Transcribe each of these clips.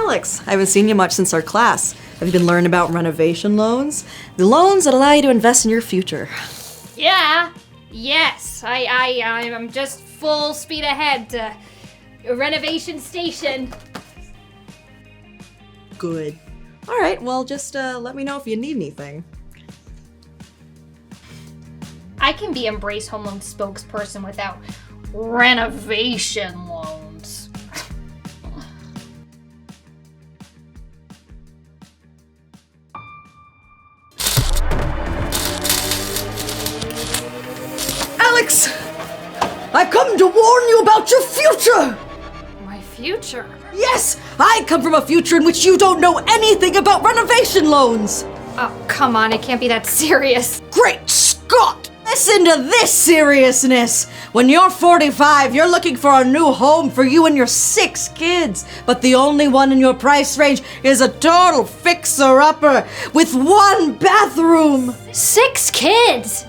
Alex, I haven't seen you much since our class. Have you been learning about renovation loans? The loans that allow you to invest in your future. Yeah, yes, I'm just full speed ahead to Renovation Station. Good. All right, well, just let me know if you need anything. I can be Embrace Home Loan spokesperson without renovation loans. Alex! I come to warn you about your future! My future? Yes! I come from a future in which you don't know anything about renovation loans! Oh, come on, it can't be that serious. Great Scott! Listen to this seriousness! When you're 45, you're looking for a new home for you and your 6 kids, but the only one in your price range is a total fixer-upper with 1 bathroom! 6 kids?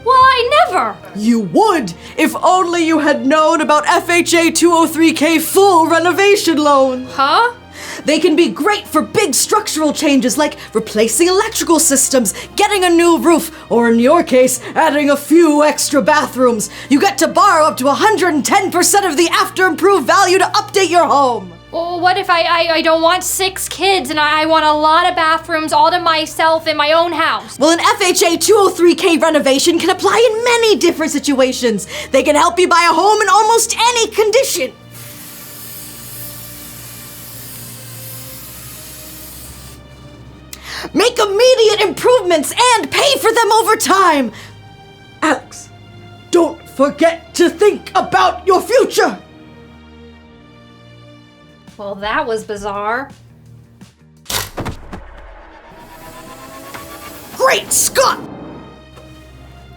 Why, never! You would, if only you had known about FHA 203K full renovation loan. Huh? They can be great for big structural changes like replacing electrical systems, getting a new roof, or in your case, adding a few extra bathrooms. You get to borrow up to 110% of the after-improved value to update your home. Well, what if I don't want 6 kids and I want a lot of bathrooms all to myself in my own house? Well, an FHA 203K renovation can apply in many different situations. They can help you buy a home in almost any condition. Make immediate improvements and pay for them over time. Alex, don't forget to think about your future. Well, that was bizarre. Great Scott!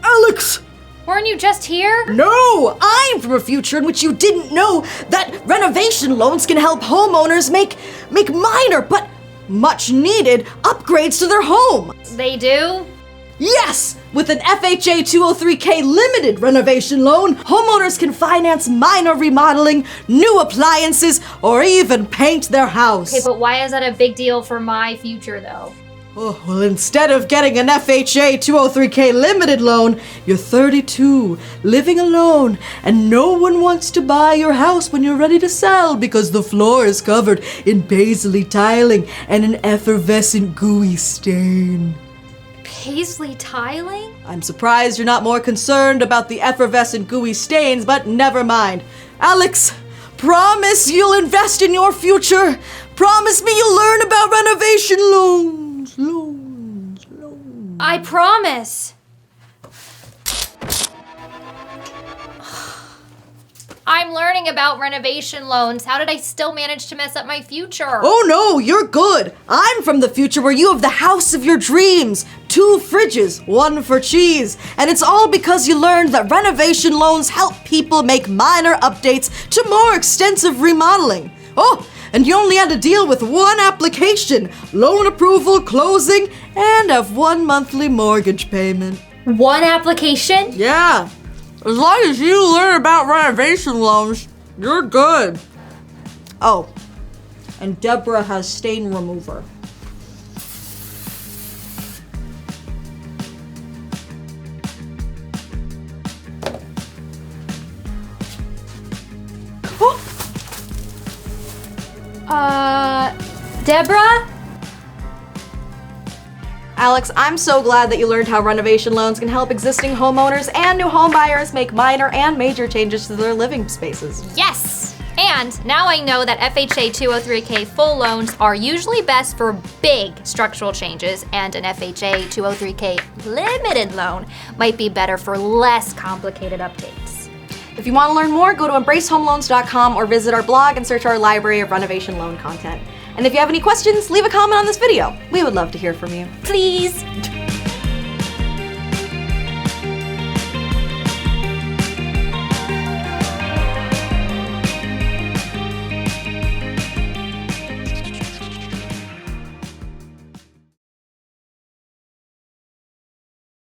Alex! Weren't you just here? No! I'm from a future in which you didn't know that renovation loans can help homeowners make minor but much needed upgrades to their home. They do? Yes! With an FHA 203K limited renovation loan, homeowners can finance minor remodeling, new appliances, or even paint their house. Okay, but why is that a big deal for my future, though? Oh, well, instead of getting an FHA 203K limited loan, you're 32, living alone, and no one wants to buy your house when you're ready to sell because the floor is covered in paisley tiling and an effervescent gooey stain. Paisley tiling? I'm surprised you're not more concerned about the effervescent gooey stains, but never mind. Alex, promise you'll invest in your future. Promise me you'll learn about renovation loans. I promise. I'm learning about renovation loans. How did I still manage to mess up my future? Oh no, you're good. I'm from the future where you have the house of your dreams. 2 fridges, 1 for cheese. And it's all because you learned that renovation loans help people make minor updates to more extensive remodeling. Oh, and you only had to deal with 1 application, loan approval, closing, and have 1 monthly mortgage payment. 1 application? Yeah. As long as you learn about renovation loans, you're good. Oh, and Deborah has stain remover. Deborah? Alex, I'm so glad that you learned how renovation loans can help existing homeowners and new home buyers make minor and major changes to their living spaces. Yes! And now I know that FHA 203K full loans are usually best for big structural changes, and an FHA 203K limited loan might be better for less complicated updates. If you want to learn more, go to embracehomeloans.com or visit our blog and search our library of renovation loan content. And if you have any questions, leave a comment on this video. We would love to hear from you. Please!